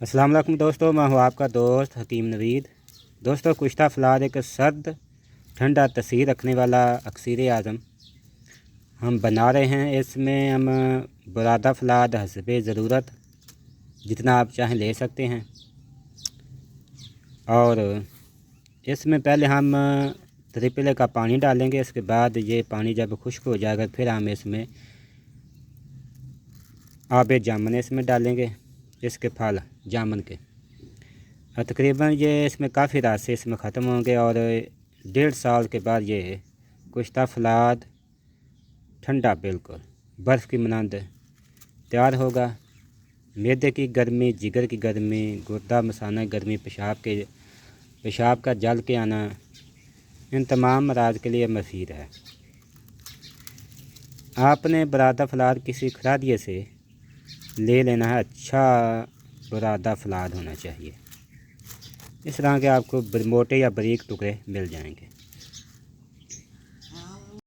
अस्सलाम वालेकुम दोस्तों, मैं हूं आपका दोस्त हकीम नवीद। दोस्तों, कुश्ता फलाद एक सर्द ठंडा तसीर रखने वाला अक्सीर आज़म हम बना रहे हैं। इसमें हम बुरादा फलाद हस्बे ज़रूरत जितना आप चाहें ले सकते हैं। और इसमें पहले हम त्रिपले का पानी डालेंगे। इसके बाद ये पानी जब खुश्क हो जाएगा फिर हम इसमें आबे जामुन इसमें डालेंगे, इसके फल जामुन के। तकरीबन ये इसमें काफ़ी रास्ते इसमें ख़त्म होंगे और 1.5 साल के बाद ये कुश्ता फलाद ठंडा बिल्कुल बर्फ़ की मानंद तैयार होगा। मैदे की गर्मी, जिगर की गर्मी, गुर्दा मसाना गर्मी, पेशाब का जल के आना, इन तमाम अमराज के लिए मुफीद है। आपने बुरादा फलाद किसी खरादिये से ले लेना है। अच्छा बुरादा फलाद होना चाहिए। इस तरह के आपको मोटे या बारीक टुकड़े मिल जाएंगे।